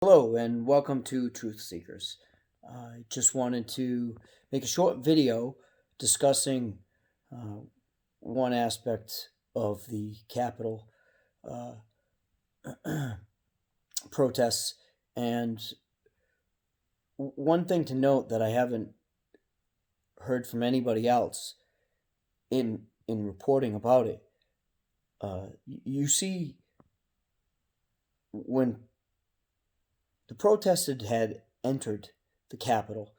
Hello and welcome to Truth Seekers. I just wanted to make a short video discussing uh, one aspect of the Capitol uh, protests. And one thing to note that I haven't heard from anybody else in reporting about it. You see, when the protesters had entered the Capitol,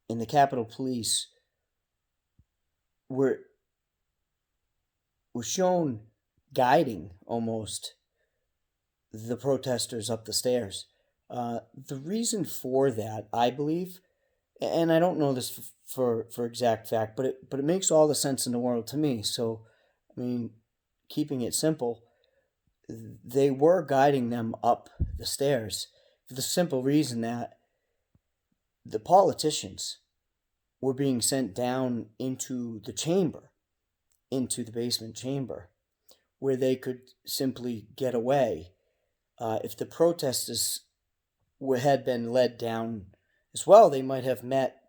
and the Capitol Police were was shown guiding almost the protesters up the stairs. The reason for that, I believe, and I don't know this for exact fact, but it makes all the sense in the world to me. So, I mean, keeping it simple, they were guiding them up the stairs for the simple reason that the politicians were being sent down into the chamber, into the basement chamber, where they could simply get away. If the protesters had been led down as well, they might have met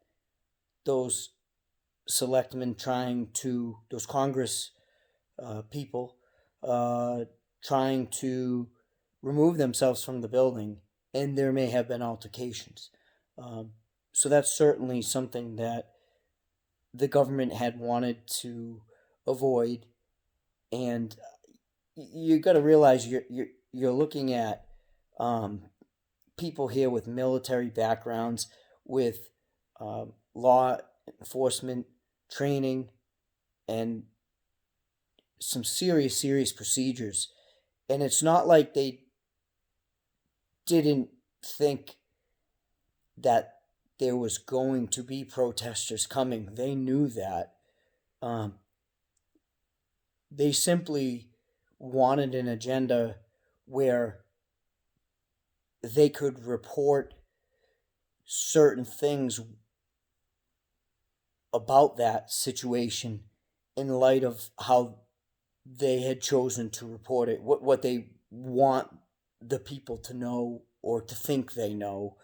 those selectmen those Congress people trying to remove themselves from the building, and there may have been altercations. Um, so that's certainly something that the government had wanted to avoid, and you got to realize you're looking at um, people here with military backgrounds, with law enforcement training, and some serious procedures. And it's not like they didn't think that there was going to be protesters coming. They knew that. Um, they simply wanted an agenda where they could report certain things about that situation in light of how they had chosen to report it, what they want the people to know or to think they know,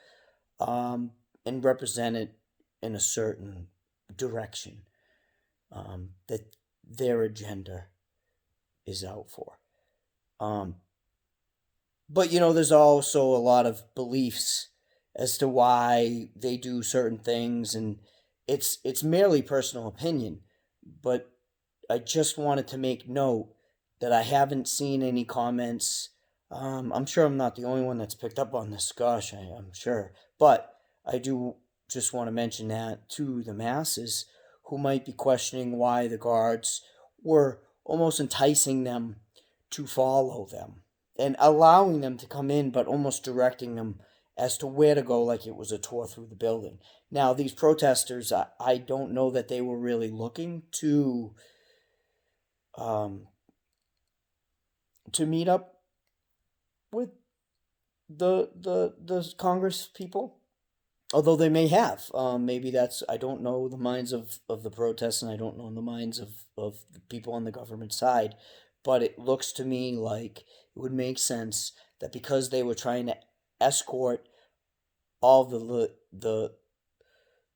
and represent it in a certain direction that their agenda is out for. Um, but there's also a lot of beliefs as to why they do certain things, and it's merely personal opinion. But I just wanted to make note that I haven't seen any comments. I'm sure I'm not the only one that's picked up on this. Gosh, I'm sure. But I do just want to mention that to the masses who might be questioning why the guards were almost enticing them to follow them and allowing them to come in, but almost directing them as to where to go, like it was a tour through the building. Now, these protesters, I don't know that they were really looking um, to meet up with the Congress people, although they may have. Maybe that's, I don't know the minds of the protests, and I don't know the minds of the people on the government side, but it looks to me like it would make sense that because they were trying to escort all the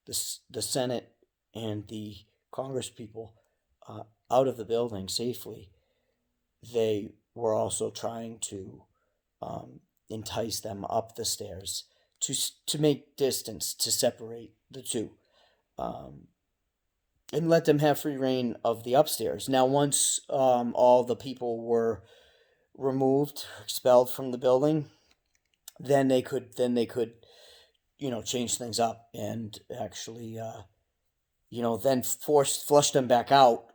Senate and the Congress people out of the building safely, they were also trying to entice them up the stairs to make distance, to separate the two, um, and let them have free reign of the upstairs. Now, once all the people were removed, expelled from the building, then they could change things up and actually then flush them back out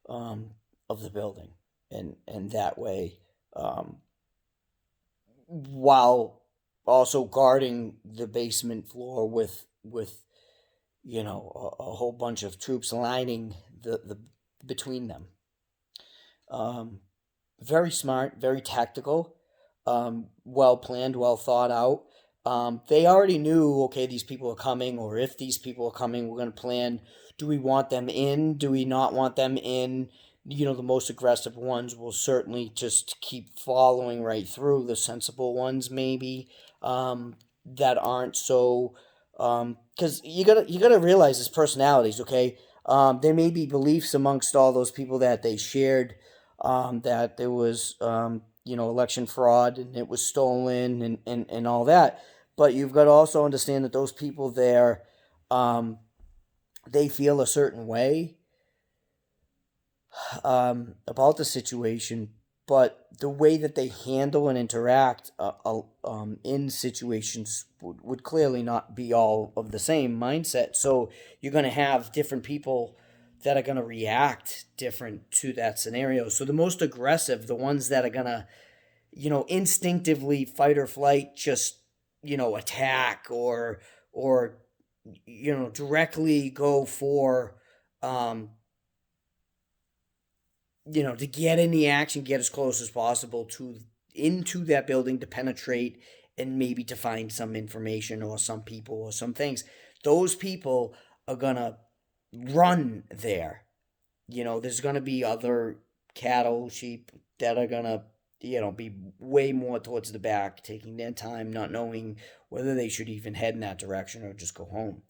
um, of the building, and that way, um, while also guarding the basement floor with a whole bunch of troops lining the between them. Um, Very smart, very tactical, well planned, well thought out. They already knew, okay, these people are coming, or if these people are coming, we're going to plan. Do we want them in? Do we not want them in? The most aggressive ones will certainly just keep following right through. The sensible ones, maybe, that aren't so, because you gotta realize his personalities. Okay, there may be beliefs amongst all those people that they shared, that there was, election fraud and it was stolen, and all that. But you've got to also understand that those people there, um, they feel a certain way, about the situation, but the way that they handle and interact, in situations would clearly not be all of the same mindset. So you're going to have different people that are going to react different to that scenario. So the most aggressive, the ones that are going to, instinctively fight or flight, just, attack, or directly go for, um, to get in the action, get as close as possible to into that building to penetrate and maybe to find some information or some people or some things. Those people are gonna run there. There's gonna be other cattle, sheep that are gonna, be way more towards the back, taking their time, not knowing whether they should even head in that direction or just go home.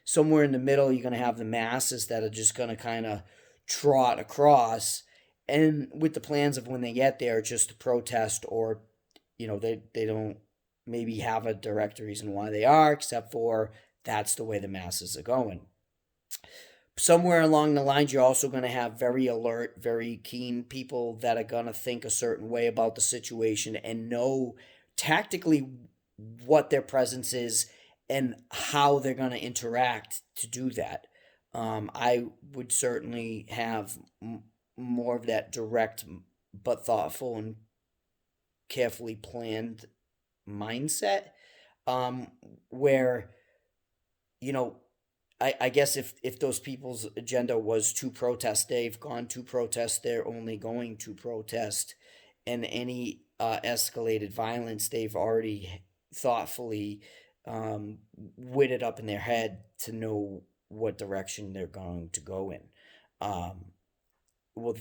Somewhere in the middle, you're gonna have the masses that are just gonna kind of trot across, and with the plans of when they get there just to protest, or they don't maybe have a direct reason why they are, except for that's the way the masses are going. Somewhere along the lines, you're also going to have very alert, very keen people that are going to think a certain way about the situation and know tactically what their presence is and how they're going to interact to do that. I would certainly have more of that direct but thoughtful and carefully planned mindset, um, where, you know, I guess if those people's agenda was to protest, they've gone to protest, they're only going to protest, and any escalated violence, they've already thoughtfully, witted up in their head to know what direction they're going to go in. Um, well,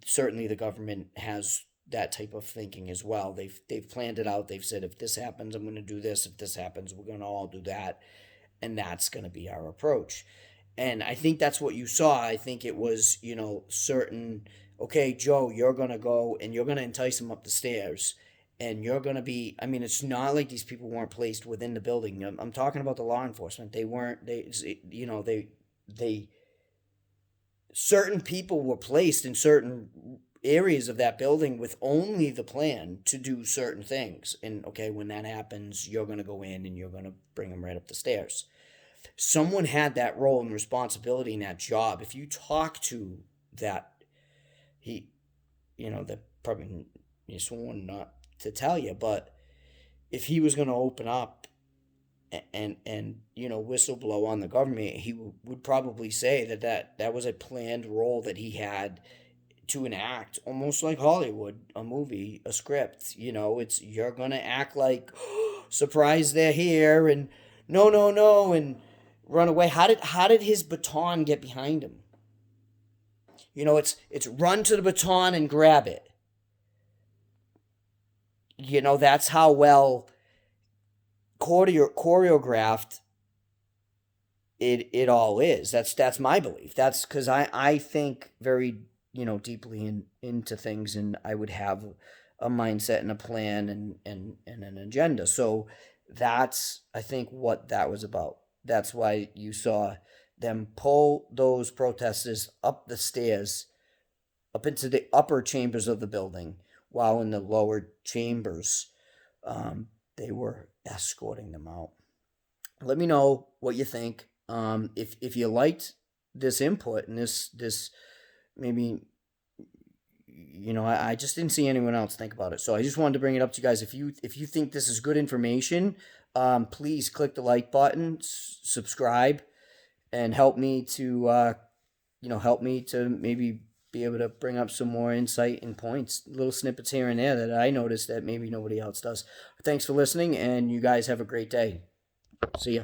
certainly the government has that type of thinking as well. They've planned it out. They've said, if this happens, I'm going to do this. If this happens, we're going to all do that, and that's going to be our approach. And I think that's what you saw. I think it was, certain. Okay, Joe, you're going to go and you're going to entice him up the stairs. And you're going to be, I mean, it's not like these people weren't placed within the building. I'm talking about the law enforcement. They weren't, they certain people were placed in certain areas of that building with only the plan to do certain things. And okay, when that happens, you're going to go in and you're going to bring them right up the stairs. Someone had that role and responsibility in that job. If you talk to that, he, that probably you sworn not to tell you, but if he was going to open up and whistleblow on the government, he would probably say that was a planned role that he had to enact, almost like Hollywood, a movie, a script. It's, you're gonna act like, surprise, they're here, and no, no, no, and run away. How did his baton get behind him? It's run to the baton and grab it. That's how well choreographed it all is. That's my belief. That's because I think very, deeply into things, and I would have a mindset and a plan and an agenda. So that's, I think, what that was about. That's why you saw them pull those protesters up the stairs, up into the upper chambers of the building, while in the lower chambers, they were escorting them out. Let me know what you think. If you liked this input and this maybe, I just didn't see anyone else think about it, so I just wanted to bring it up to you guys. If you think this is good information, please click the like button, subscribe, and help me to maybe be able to bring up some more insight and points, little snippets here and there that I noticed that maybe nobody else does. Thanks for listening, and you guys have a great day. See ya.